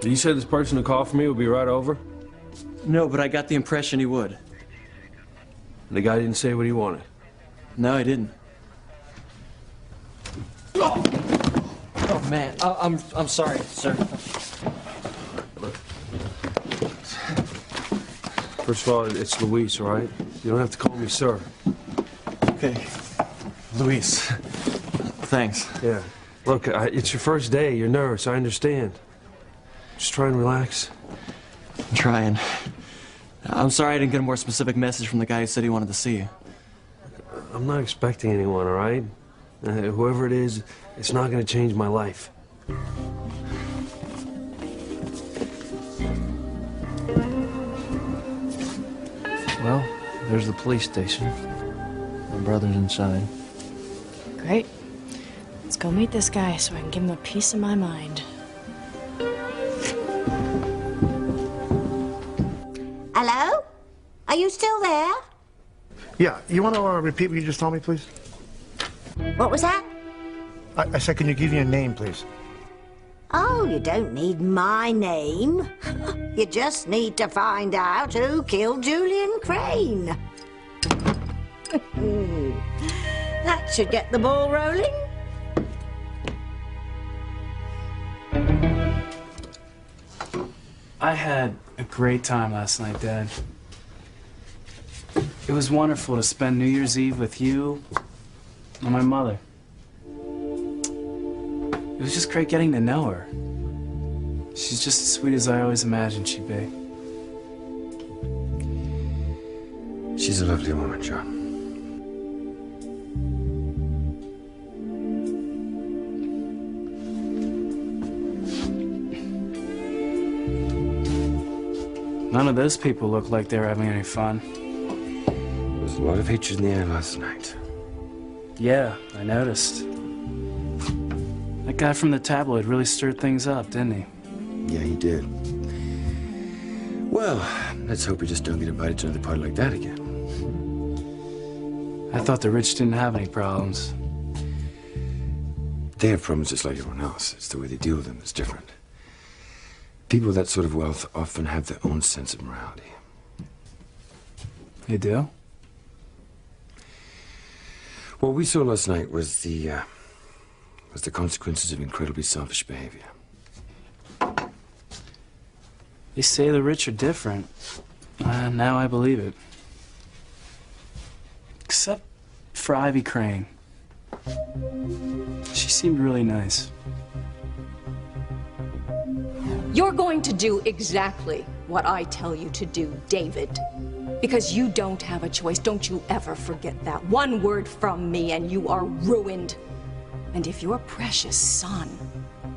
So you said this person who called for me would be right over? No, but I got the impression he would. The guy didn't say what he wanted? No, he didn't. Oh, oh man, I'm sorry, sir. First of all, it's Luis, all right? You don't have to call me sir. Okay, Luis. Thanks. Yeah. Look, it's your first day. You're nervous. I understand. Just try and relax. I'm trying. I'm sorry I didn't get a more specific message from the guy who said he wanted to see you. I'm not expecting anyone, all right? Whoever it is, it's not going to change my life. Well, there's the police station. My brother's inside. Great. Let's go meet this guy so I can give him a piece of my mind. Hello? Are you still there? Yeah, you want to repeat what you just told me, please? What was that? I said, can you give me a name, please? Oh, you don't need my name. You just need to find out who killed Julian Crane. That should get the ball rolling. I had a great time last night, Dad. It was wonderful to spend New Year's Eve with you and my mother. It was just great getting to know her. She's just as sweet as I always imagined she'd be. She's a lovely woman, John. None of those people look like they were having any fun. There was a lot of hatred in the air last night. Yeah, I noticed. That guy from the tabloid really stirred things up, didn't he? Yeah, he did. Well, let's hope we just don't get invited to another party like that again. I thought the rich didn't have any problems. They have problems just like everyone else. It's the way they deal with them that's different. People with that sort of wealth often have their own sense of morality. You do? What we saw last night was the consequences of incredibly selfish behavior. They say the rich are different. Now I believe it. Except for Ivy Crane. She seemed really nice. You're going to do exactly what I tell you to do, David. Because you don't have a choice. Don't you ever forget that. One word from me and you are ruined. And if your precious son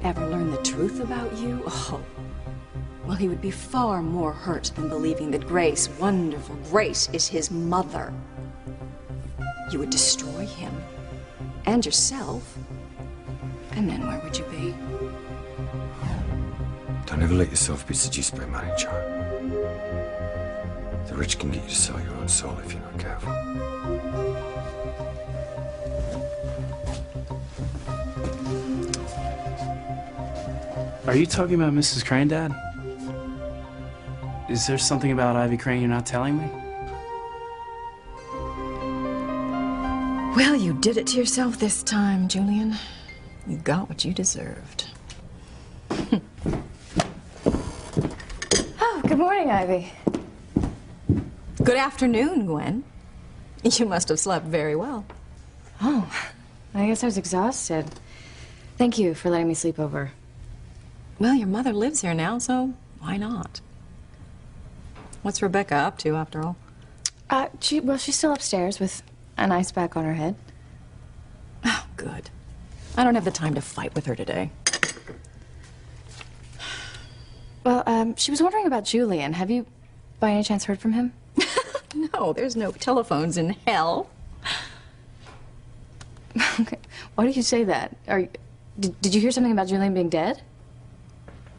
ever learned the truth about you, oh, well, he would be far more hurt than believing that Grace, wonderful Grace, is his mother. You would destroy him and yourself. And then where would you be? Don't ever let yourself be seduced by money, John. The rich can get you to sell your own soul if you're not careful. Are you talking about Mrs. Crane, Dad? Is there something about Ivy Crane you're not telling me? Well, you did it to yourself this time, Julian. You got what you deserved. Oh, good morning, Ivy. Good afternoon, Gwen. You must have slept very well. Oh, I guess I was exhausted. Thank you for letting me sleep over. Well, your mother lives here now, so why not? What's Rebecca up to, after all? She's still upstairs with an ice pack on her head. Oh, good. I don't have the time to fight with her today. Well, she was wondering about Julian. Have you, by any chance, heard from him? No, there's no telephones in hell. Okay. Why do you say that? Did you hear something about Julian being dead?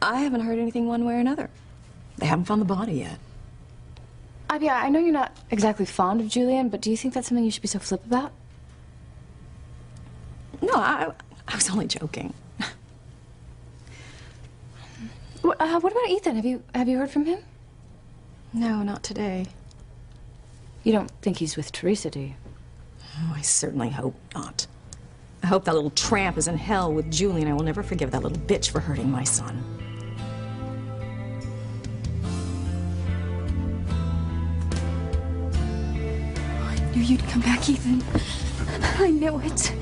I haven't heard anything one way or another. They haven't found the body yet. Ivy, I know you're not exactly fond of Julian, but do you think that's something you should be so flip about? No, I was only joking. What about Ethan? Have you heard from him? No, not today. You don't think he's with Teresa, do you? Oh, I certainly hope not. I hope that little tramp is in hell with Julian. I will never forgive that little bitch for hurting my son. I knew you'd come back, Ethan. I knew it.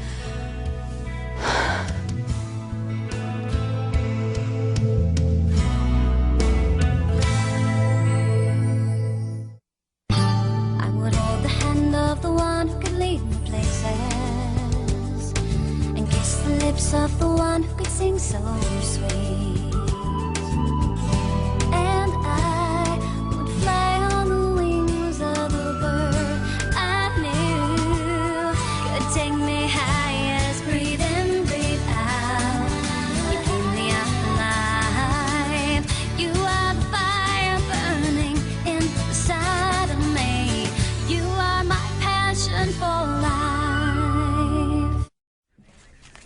I would hold the hand of the one who could lead me places and kiss the lips of the one who could sing so sweet. And I would fly on the wings of the bird I knew could take me high as breathe in, breathe out. You keep me alive. You are the fire burning inside of me. You are my passion for life.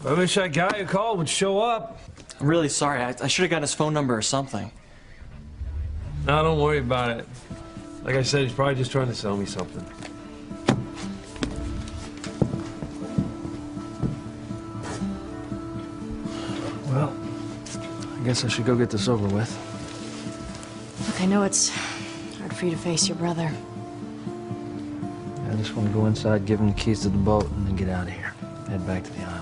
I wish that guy who called would show up. I'm really sorry. I should have gotten his phone number or something. No, don't worry about it. Like I said, he's probably just trying to sell me something. Well, I guess I should go get this over with. Look, I know it's hard for you to face your brother. I just want to go inside, give him the keys to the boat, and then get out of here. Head back to the island.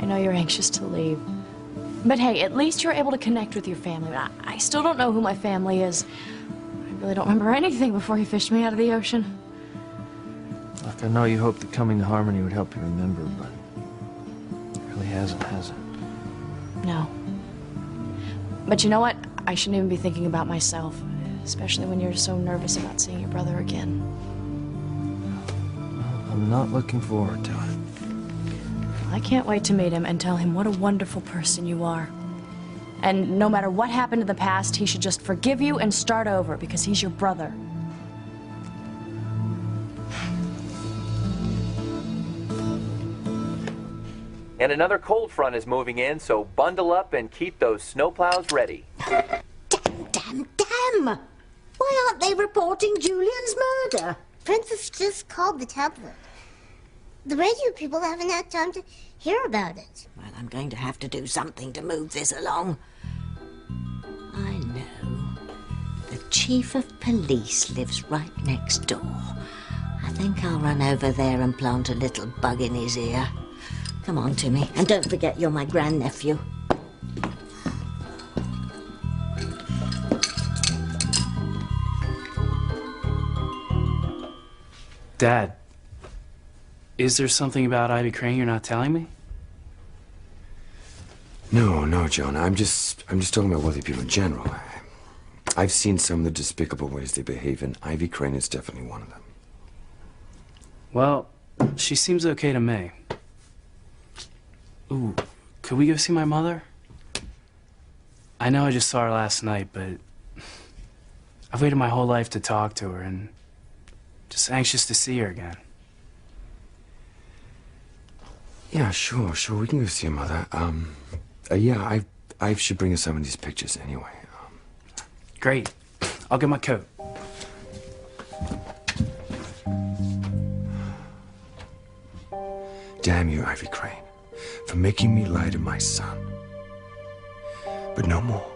I know you're anxious to leave. But hey, at least you're able to connect with your family. I still don't know who my family is. I really don't remember anything before he fished me out of the ocean. Look, I know you hoped that coming to Harmony would help you remember, but it really hasn't, has it? No. But you know what? I shouldn't even be thinking about myself, especially when you're so nervous about seeing your brother again. I'm not looking forward to it. I can't wait to meet him and tell him what a wonderful person you are. And no matter what happened in the past, he should just forgive you and start over because he's your brother. And another cold front is moving in, so bundle up and keep those snowplows ready. Damn! Why aren't they reporting Julian's murder? Princess just called the tablet. The radio people haven't had time to hear about it. Well, I'm going to have to do something to move this along. I know. The chief of police lives right next door. I think I'll run over there and plant a little bug in his ear. Come on, Timmy, and don't forget you're my grandnephew. Dad, is there something about Ivy Crane you're not telling me? No, Joan. I'm just talking about wealthy people in general. I've seen some of the despicable ways they behave, and Ivy Crane is definitely one of them. Well, she seems okay to me. Ooh, could we go see my mother? I know I just saw her last night, but I've waited my whole life to talk to her, and just anxious to see her again. Yeah, sure. We can go see your mother. Yeah, I should bring her some of these pictures anyway. Great. I'll get my coat. Damn you, Ivy Crane, for making me lie to my son. But no more.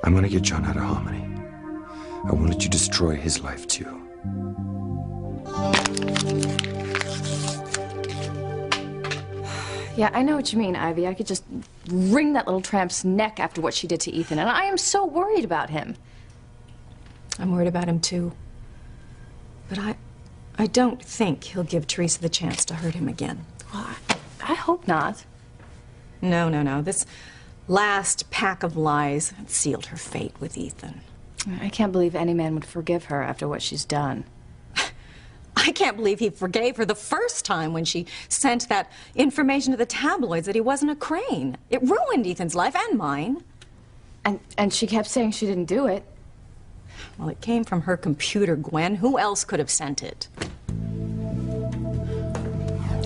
I'm gonna get John out of Harmony. I won't let you destroy his life, too. Yeah, I know what you mean, Ivy. I could just wring that little tramp's neck after what she did to Ethan, and I am so worried about him. I'm worried about him too. But I don't think he'll give Teresa the chance to hurt him again. Well, I hope not. No. This last pack of lies sealed her fate with Ethan. I can't believe any man would forgive her after what she's done. I can't believe he forgave her the first time when she sent that information to the tabloids that he wasn't a Crane. It ruined Ethan's life and mine. And she kept saying she didn't do it. Well, it came from her computer, Gwen. Who else could have sent it?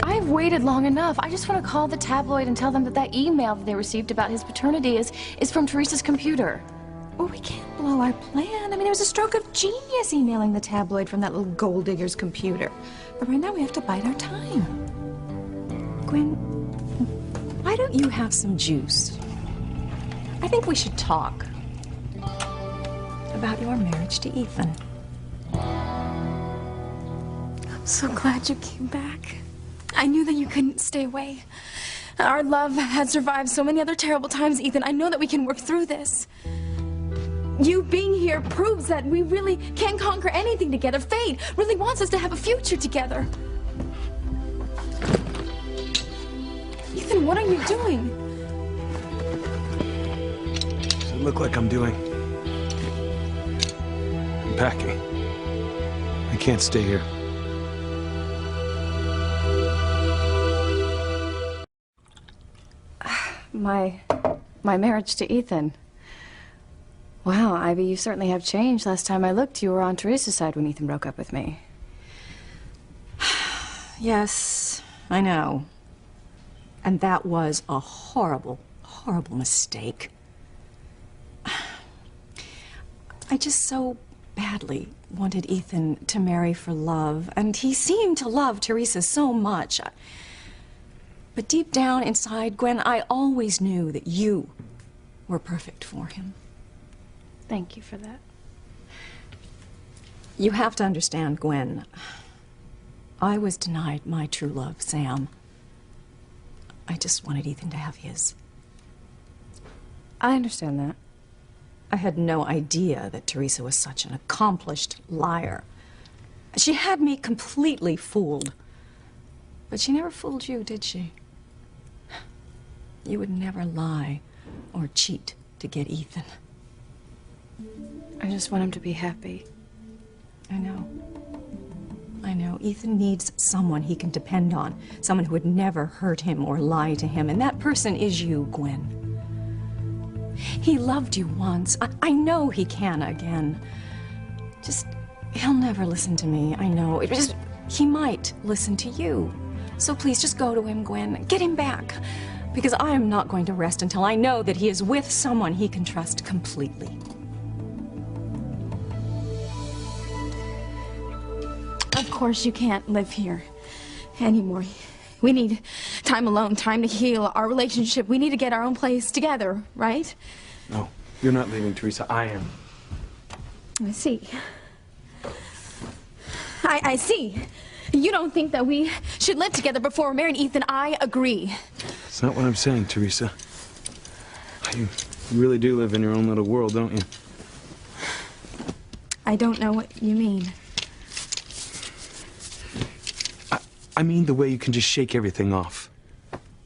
I waited long enough. I just want to call the tabloid and tell them that that email that they received about his paternity is from Teresa's computer. Oh, we can't blow our plan. I mean, it was a stroke of genius emailing the tabloid from that little gold digger's computer. But right now we have to bide our time. Gwen, why don't you have some juice? I think we should talk about your marriage to Ethan. I'm so glad you came back. I knew that you couldn't stay away. Our love had survived so many other terrible times, Ethan. I know that we can work through this. You being here proves that we really can conquer anything together. Fate really wants us to have a future together. Ethan, what are you doing? Does it look like I'm doing? I'm packing. I can't stay here. My marriage to Ethan. Wow, Ivy, you certainly have changed. Last time I looked, you were on Teresa's side when Ethan broke up with me. Yes, I know. And that was a horrible, horrible mistake. I just so badly wanted Ethan to marry for love, and he seemed to love Teresa so much. But deep down inside, Gwen, I always knew that you were perfect for him. Thank you for that. You have to understand, Gwen. I was denied my true love, Sam. I just wanted Ethan to have his. I understand that. I had no idea that Teresa was such an accomplished liar. She had me completely fooled. But she never fooled you, did she? You would never lie or cheat to get Ethan. I just want him to be happy. I know. I know. Ethan needs someone he can depend on. Someone who would never hurt him or lie to him. And that person is you, Gwen. He loved you once. I know he can again. Just, he'll never listen to me. I know. He might listen to you. So please, just go to him, Gwen. Get him back. Because I am not going to rest until I know that he is with someone he can trust completely. Of course you can't live here anymore. We need time alone, time to heal our relationship. We need to get our own place together, right? No, you're not leaving, Teresa. I am. I see. I see. You don't think that we should live together before we're married, Ethan. I agree. That's not what I'm saying, Teresa. You really do live in your own little world, don't you? I don't know what you mean. I mean the way you can just shake everything off.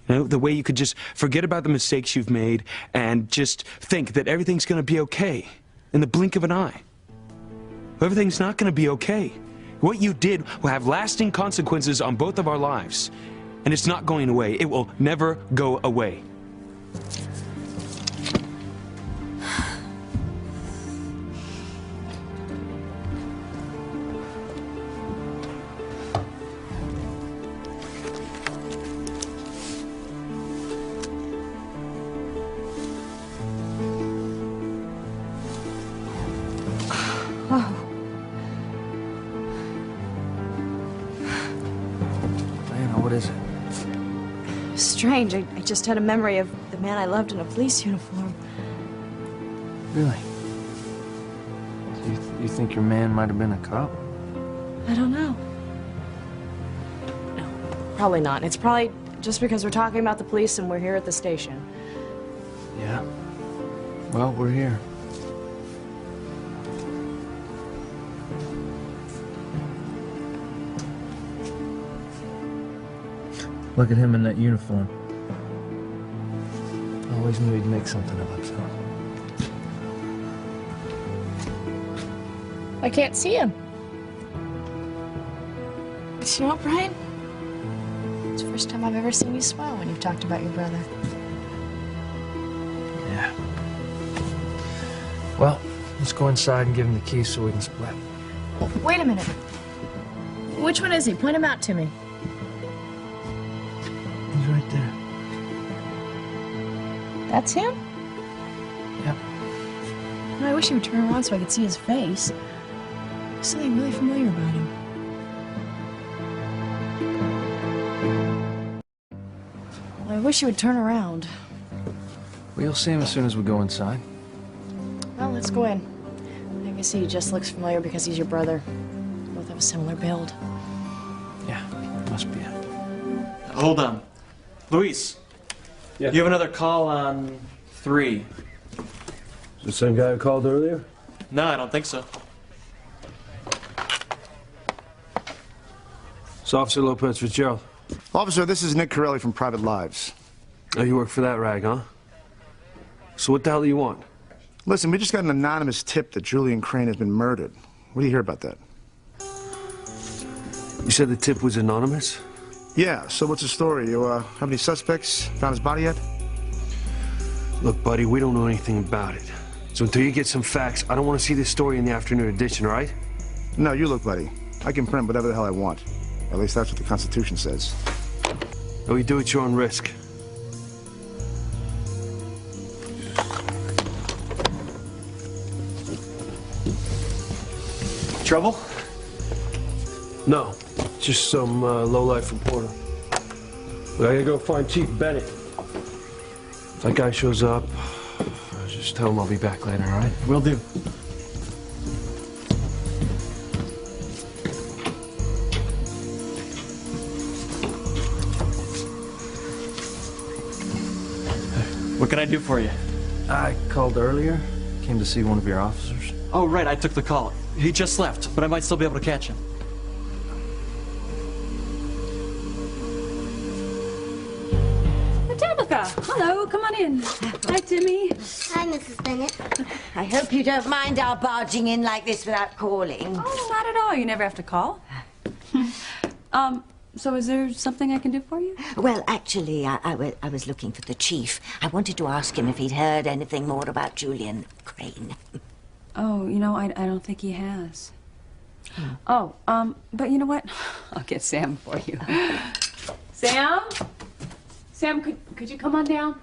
You know, the way you could just forget about the mistakes you've made and just think that everything's going to be okay in the blink of an eye. Everything's not going to be okay. What you did will have lasting consequences on both of our lives. And it's not going away. It will never go away. What is it? Strange. I just had a memory of the man I loved in a police uniform. Really? So you think your man might have been a cop? I don't know. No, probably not. It's probably just because we're talking about the police and we're here at the station. Yeah. Well, we're here. Look at him in that uniform. I always knew he'd make something of himself. I can't see him. But you know what, Brian? It's the first time I've ever seen you smile when you've talked about your brother. Yeah. Well, let's go inside and give him the keys so we can split. Wait a minute. Which one is he? Point him out to me. right there. That's him? Yep. I wish he would turn around so I could see his face. There's something really familiar about him. I wish he would turn around. Well, you'll see him as soon as we go inside. Well, let's go in. I guess he just looks familiar because he's your brother. Both have a similar build. Yeah, must be it. Hold on. Luis. Yeah. You have another call on 3. The same guy who called earlier? No, I don't think so. It's Officer Lopez Fitzgerald. Officer, this is Nick Corelli from Private Lives. Oh, you work for that rag, huh? So what the hell do you want? Listen, we just got an anonymous tip that Julian Crane has been murdered. What do you hear about that? You said the tip was anonymous? Yeah, so what's the story? You, have any suspects? Found his body yet? Look, buddy, we don't know anything about it. So until you get some facts, I don't want to see this story in the afternoon edition, all right? No, you look, buddy. I can print whatever the hell I want. At least that's what the Constitution says. No, you do at your own risk. Trouble? No, just some low-life reporter. But I gotta go find Chief Bennett. If that guy shows up, just tell him I'll be back later, all right? Will do. What can I do for you? I called earlier. Came to see one of your officers. Oh, right, I took the call. He just left, but I might still be able to catch him. Tabitha, hello, come on in. Hi, Timmy. Hi, Mrs. Bennett. I hope you don't mind our barging in like this without calling. Oh, not at all. You never have to call. So is there something I can do for you? Well, actually, I was looking for the chief. I wanted to ask him if he'd heard anything more about Julian Crane. Oh, you know, I don't think he has. Oh, but you know what? I'll get Sam for you. Sam? Sam, could you come on down?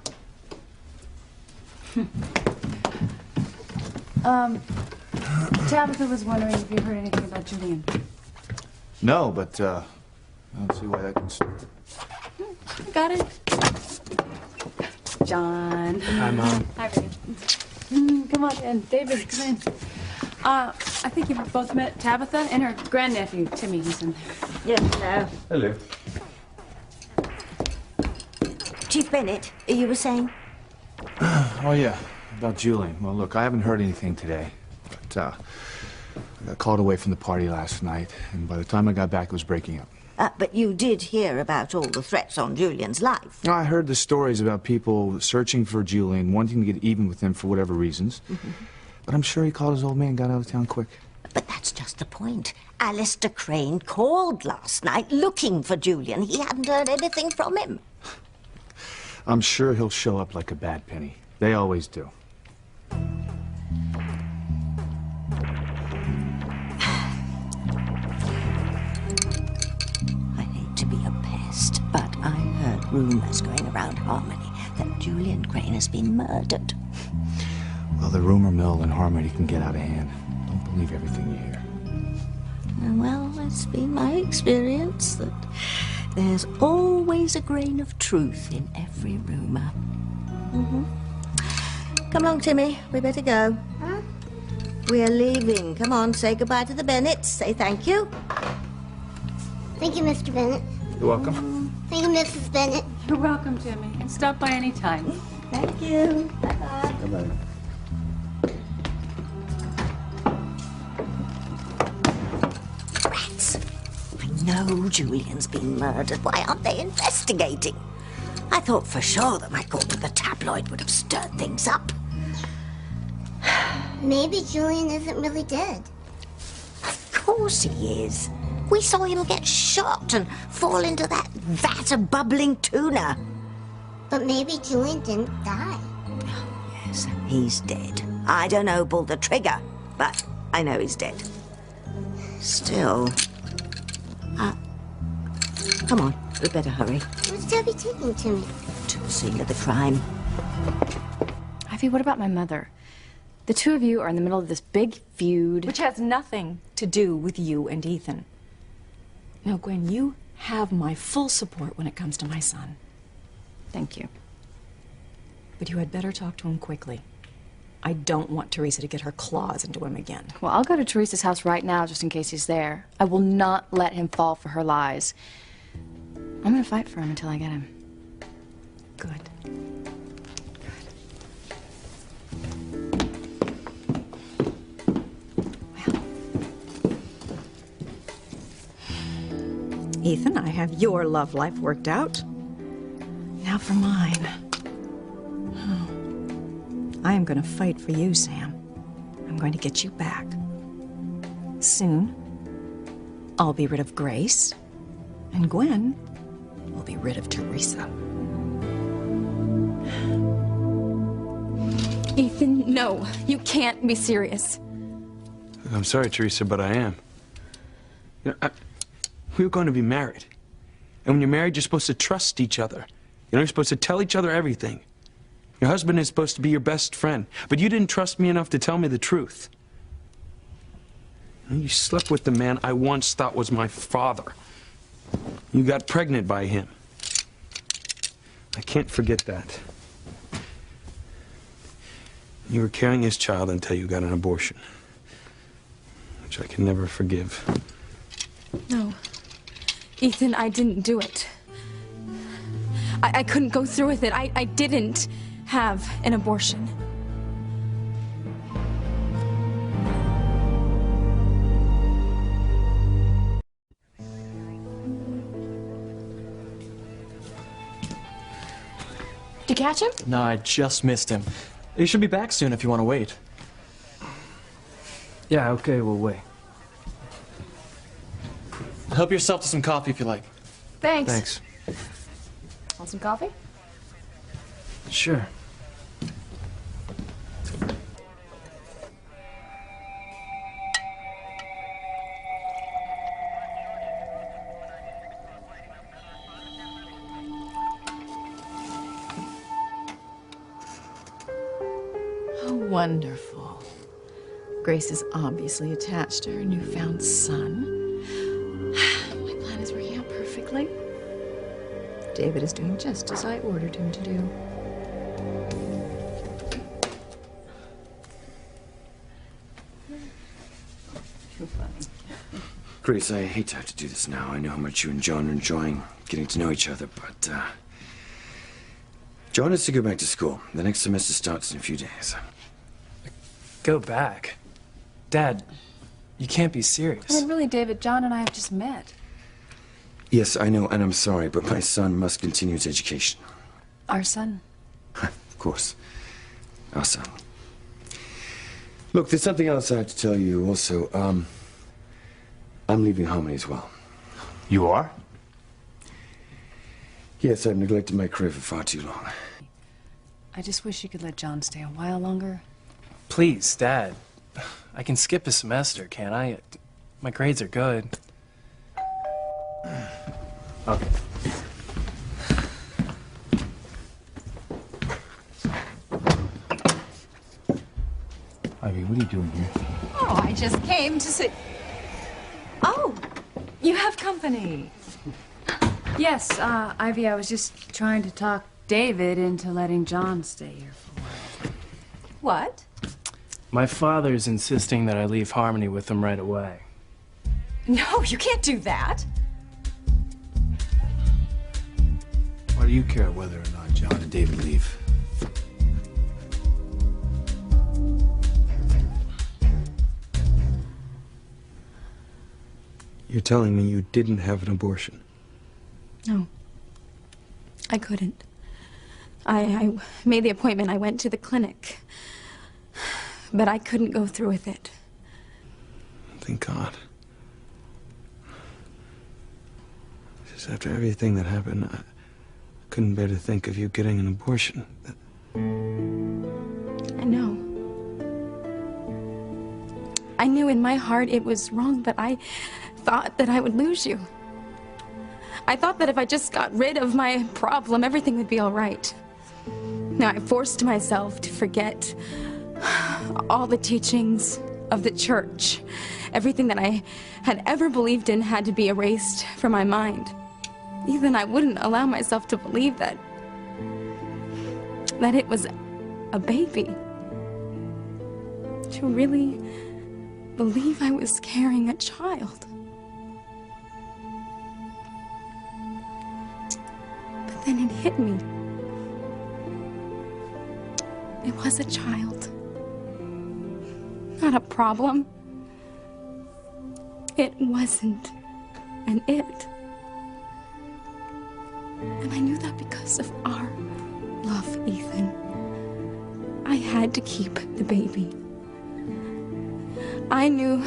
Tabitha was wondering if you heard anything about Julian. No, but I don't see why that can. Got it. John. Hi, Mom. Hi, Ray. Come on in. David, come in. I think you've both met Tabitha and her grandnephew, Timmy. He's in there. Yes, hello. Hello. Chief Bennett, you were saying? Oh, yeah, about Julian. Well, look, I haven't heard anything today, but I got called away from the party last night, and by the time I got back, it was breaking up. But you did hear about all the threats on Julian's life. I heard the stories about people searching for Julian, wanting to get even with him for whatever reasons. But I'm sure he called his old man and got out of town quick. But that's just the point. Alistair Crane called last night looking for Julian. He hadn't heard anything from him. I'm sure he'll show up like a bad penny. They always do. I hate to be a pest, but I heard rumors going around Harmony that Julian Crane has been murdered. Well, the rumor mill in Harmony can get out of hand. Don't believe everything you hear. Well, it's been my experience that there's always a grain of truth in every rumor. Come along, Timmy. We better go. Huh? We're leaving. Come on, say goodbye to the Bennetts. Say thank you. Thank you, Mr. Bennett. You're welcome. Thank you, Mrs. Bennett. You're welcome, Timmy. And stop by any time. Thank you. Bye-bye. Bye-bye. Rats. I know Julian's been murdered. Why aren't they investigating? I thought for sure that my call to the tabloid would have stirred things up. Maybe Julian isn't really dead. Of course he is. We saw him get shot and fall into that vat of bubbling tuna. But maybe Julian didn't die. Yes, he's dead. I don't know, pull the trigger, but I know he's dead. Still, come on, we better hurry. Where's Where's Toby taking to me? To the scene of the crime. Ivy, what about my mother? The two of you are in the middle of this big feud. Which has nothing to do with you and Ethan. Now, Gwen, you have my full support when it comes to my son. Thank you. But you had better talk to him quickly. I don't want Teresa to get her claws into him again. Well, I'll go to Teresa's house right now just in case he's there. I will not let him fall for her lies. I'm gonna fight for him until I get him. Good. Ethan, I have your love life worked out. Now for mine. I am going to fight for you, Sam. I'm going to get you back. Soon, I'll be rid of Grace, and Gwen will be rid of Teresa. Ethan, no. You can't be serious. I'm sorry, Teresa, but I am. You know, we were going to be married. And when you're married, you're supposed to trust each other. You know, you're supposed to tell each other everything. Your husband is supposed to be your best friend, but you didn't trust me enough to tell me the truth. You slept with the man I once thought was my father. You got pregnant by him. I can't forget that. You were carrying his child until you got an abortion, which I can never forgive. No. Ethan, I didn't do it. I couldn't go through with it. I didn't have an abortion. Did you catch him? No, I just missed him. You should be back soon if you want to wait. Yeah, okay, we'll wait. Help yourself to some coffee if you like. Thanks. Thanks. Want some coffee? Sure. How wonderful. Grace is obviously attached to her newfound son. My plan is working out perfectly. David is doing just as I ordered him to do. Too funny. Grace, I hate to have to do this now. I know how much you and John are enjoying getting to know each other, but, John has to go back to school. The next semester starts in a few days. Go back? Dad, you can't be serious. I mean, really, David, John and I have just met. Yes, I know, and I'm sorry, but my son must continue his education. Our son. Of course. Our son. Look, there's something else I have to tell you also. I'm leaving Harmony as well. You are? Yes, I've neglected my career for far too long. I just wish you could let John stay a while longer. Please, Dad. I can skip a semester, can't I? My grades are good. Okay. Ivy, what are you doing here? Oh, I just came to see... Oh, you have company. Yes, Ivy, I was just trying to talk David into letting John stay here for a while. What? My father's insisting that I leave Harmony with him right away. No, you can't do that. Why do you care whether or not John and David leave? You're telling me you didn't have an abortion? No. I couldn't. I made the appointment. I went to the clinic. But I couldn't go through with it. Thank God. Just after everything that happened, I couldn't bear to think of you getting an abortion. I know. I knew in my heart it was wrong, but I thought that I would lose you. I thought that if I just got rid of my problem, everything would be all right. Now I forced myself to forget all the teachings of the church. Everything that I had ever believed in had to be erased from my mind. Ethan, I wouldn't allow myself to believe that it was a baby. To really believe I was carrying a child. But then it hit me. It was a child. Not a problem. It wasn't an it. And I knew that because of our love, Ethan. I had to keep the baby. I knew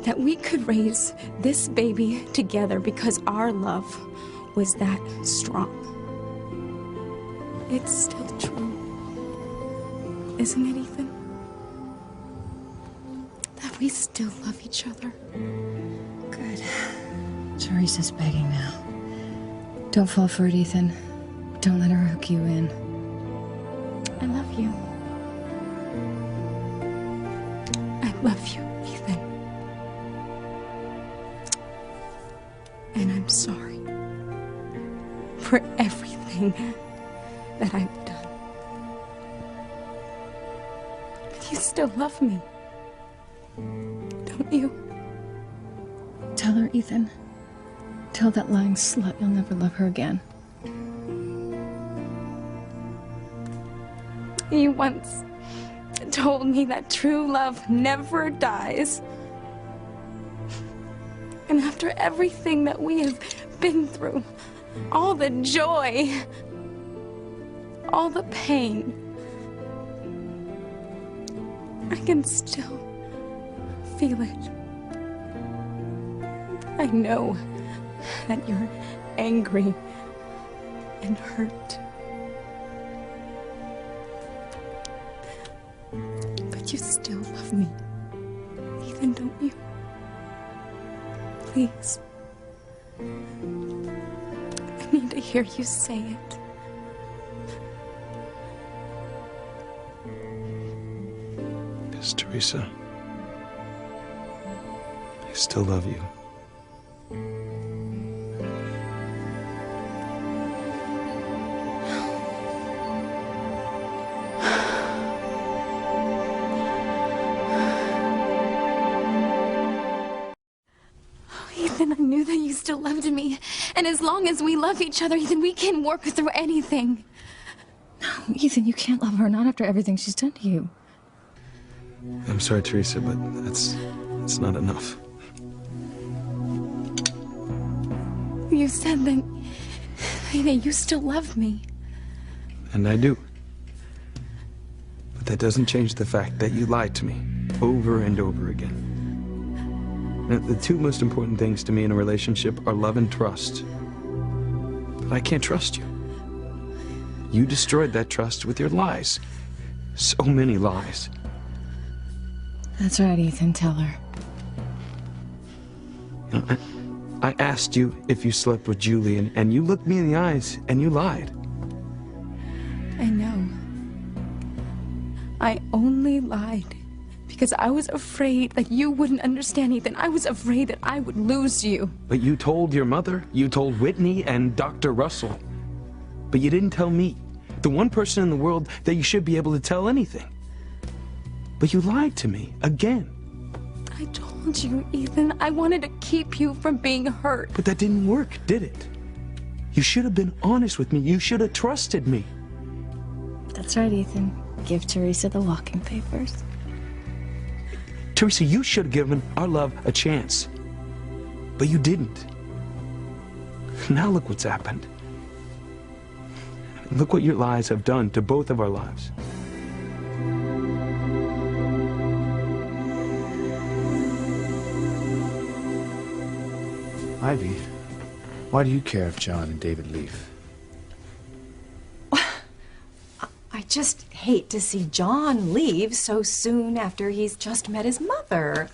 that we could raise this baby together because our love was that strong. It's still true, isn't it, Ethan? That we still love each other. Good. Teresa's begging now. Don't fall for it, Ethan. Don't let her hook you in. I love you. I love you, Ethan. And I'm sorry for everything that I've done. But you still love me, don't you? Tell her, Ethan. Tell that lying slut you'll never love her again. You once told me that true love never dies. And after everything that we have been through, all the joy, all the pain, I can still feel it. I know that you're angry and hurt. But you still love me. Ethan, don't you? Please. I need to hear you say it. Yes, Teresa. I still love you. Ethan, I knew that you still loved me. And as long as we love each other, Ethan, we can work through anything. No, Ethan, you can't love her, not after everything she's done to you. I'm sorry, Teresa, but that's not enough. You said that you still love me. And I do. But that doesn't change the fact that you lied to me over and over again. Now, the two most important things to me in a relationship are love and trust. But I can't trust you. You destroyed that trust with your lies. So many lies. That's right, Ethan. Tell her. You know, I asked you if you slept with Julie, and you looked me in the eyes and you lied. I know. I only lied because I was afraid that you wouldn't understand, Ethan. I was afraid that I would lose you. But you told your mother, you told Whitney and Dr. Russell. But you didn't tell me, the one person in the world that you should be able to tell anything. But you lied to me again. I told you, Ethan, I wanted to keep you from being hurt. But that didn't work, did it? You should have been honest with me. You should have trusted me. That's right, Ethan. Give Teresa the walking papers. Teresa, you should have given our love a chance. But you didn't. Now look what's happened. Look what your lies have done to both of our lives. Ivy, why do you care if John and David leave? I just hate to see John leave so soon after he's just met his mother.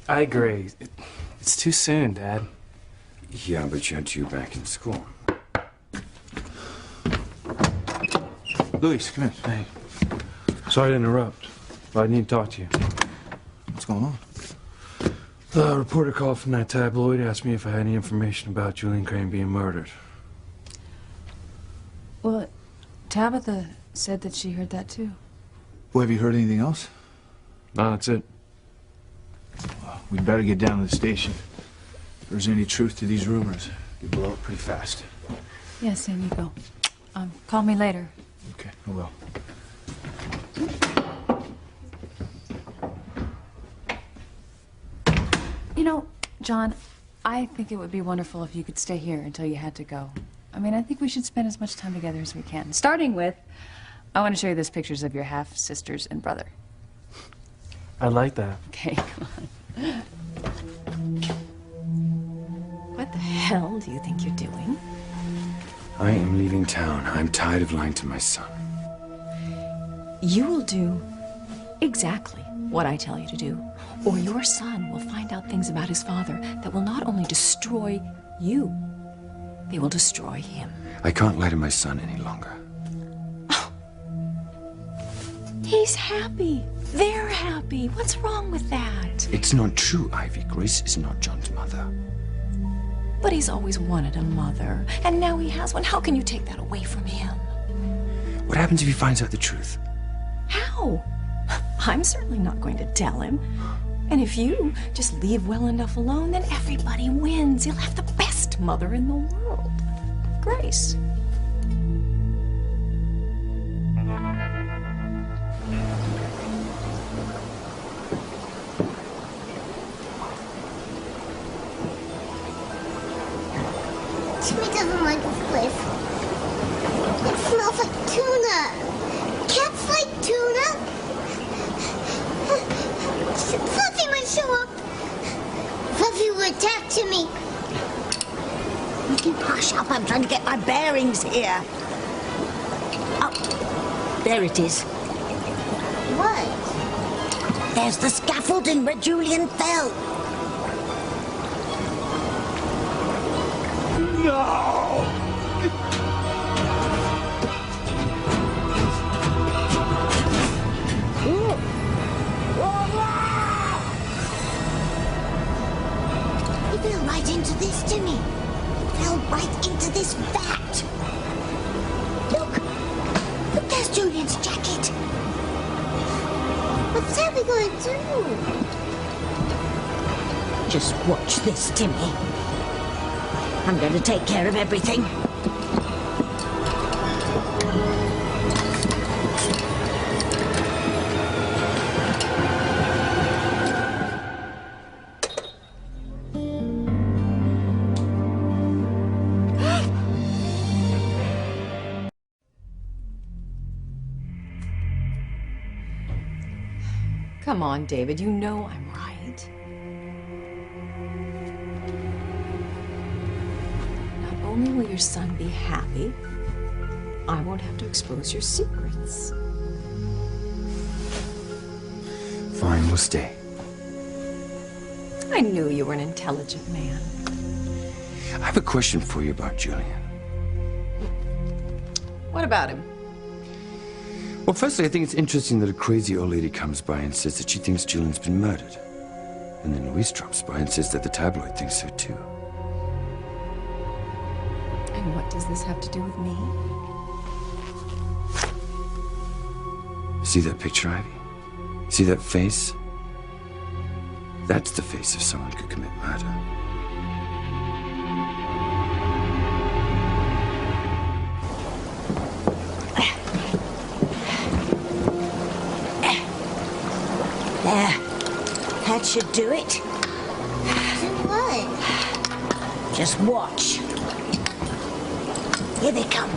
I agree. It's too soon, Dad. Yeah, but you're due back in school. Luis, come in. Hey. Sorry to interrupt, but I need to talk to you. What's going on? The reporter called from that tabloid, asked me if I had any information about Julian Crane being murdered. Well, Tabitha said that she heard that too. Well, have you heard anything else? No, that's it. Well, we'd better get down to the station. If there's any truth to these rumors, you blow up pretty fast. Yes, Sam, you go. Call me later. Okay, I will. You know, John, I think it would be wonderful if you could stay here until you had to go. I mean, I think we should spend as much time together as we can. Starting with, I want to show you those pictures of your half-sisters and brother. I like that. Okay, come on. What the hell do you think you're doing? I am leaving town. I'm tired of lying to my son. You will do exactly what I tell you to do, or your son will find out things about his father that will not only destroy you, they will destroy him. I can't lie to my son any longer. He's happy. They're happy. What's wrong with that? It's not true, Ivy. Grace is not John's mother. But he's always wanted a mother, and now he has one. How can you take that away from him? What happens if he finds out the truth? How? I'm certainly not going to tell him. And if you just leave well enough alone, then everybody wins. He'll have the best mother in the world. Grace. Timmy doesn't like this place. It smells like tuna. Cats like tuna. Fluffy might show up. Fluffy will attack Timmy. You can hush up. I'm trying to get my bearings here. Oh, there it is. What? There's the scaffolding where Julian fell. No! He fell right into this, Timmy. Fell right into this vat. Look! Look, there's Julian's jacket. What's Tabby going to do? Just watch this, Timmy. I'm going to take care of everything. Come on, David, you know I'm right. Not only will your son be happy, I won't have to expose your secrets. Fine, we'll stay. I knew you were an intelligent man. I have a question for you about Julian. What about him? Well, firstly, I think it's interesting that a crazy old lady comes by and says that she thinks Julian's been murdered. And then Louise drops by and says that the tabloid thinks so too. And what does this have to do with me? See that picture, Ivy? See that face? That's the face of someone who could commit murder. There. That should do it. Do what? Just watch. Here they come.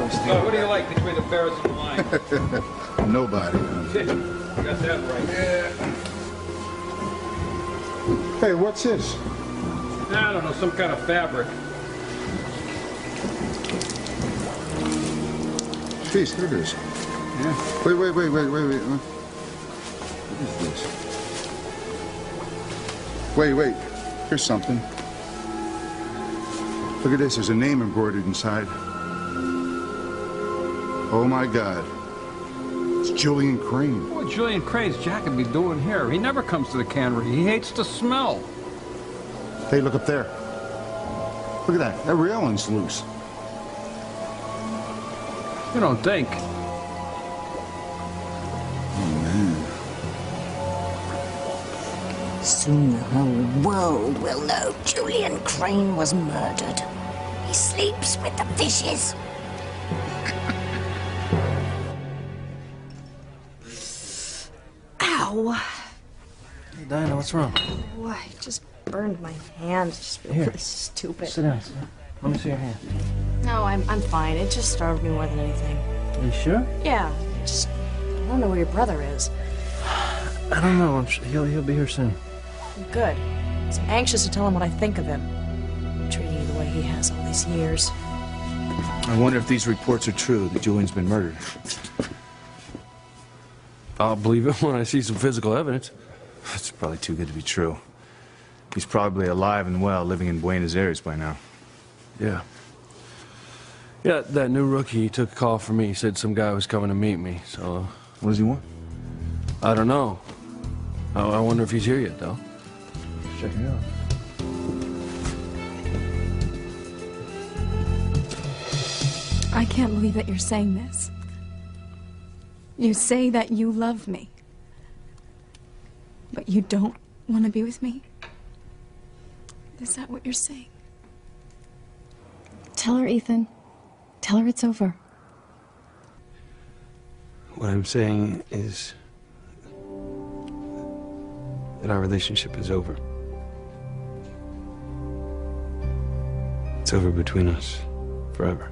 So, what do you like between the Ferris and the Lion? Nobody. Got that right. Hey, what's this? I don't know, some kind of fabric. Jeez, there it is. Yeah. Wait. What is this? Wait. Here's something. Look at this. There's a name embroidered inside. Oh, my God. It's Julian Crane. What Julian Crane's Jack would be doing here? He never comes to the cannery. He hates the smell. Hey, look up there. Look at that. That railing's loose. You don't think? Oh, man. Soon the whole world will know Julian Crane was murdered. He sleeps with the fishes. Ow! Hey, Diana, what's wrong? Oh, I just burned my hand. It's just really stupid. Sit down. Let me see your hand. No, I'm fine. It just startled me more than anything. Are you sure? Yeah, I don't know where your brother is. I don't know. I'm sure he'll be here soon. Good. I'm anxious to tell him what I think of him. Treating you the way he has all these years. I wonder if these reports are true, that Julian's been murdered. I'll believe it when I see some physical evidence. It's probably too good to be true. He's probably alive and well, living in Buenos Aires by now. Yeah. Yeah, that new rookie, he took a call from me. He said some guy was coming to meet me, so... What does he want? I don't know. I wonder if he's here yet, though. Check it out. I can't believe that you're saying this. You say that you love me, but you don't want to be with me? Is that what you're saying? Tell her, Ethan. Tell her it's over. What I'm saying is that our relationship is over. It's over between us forever.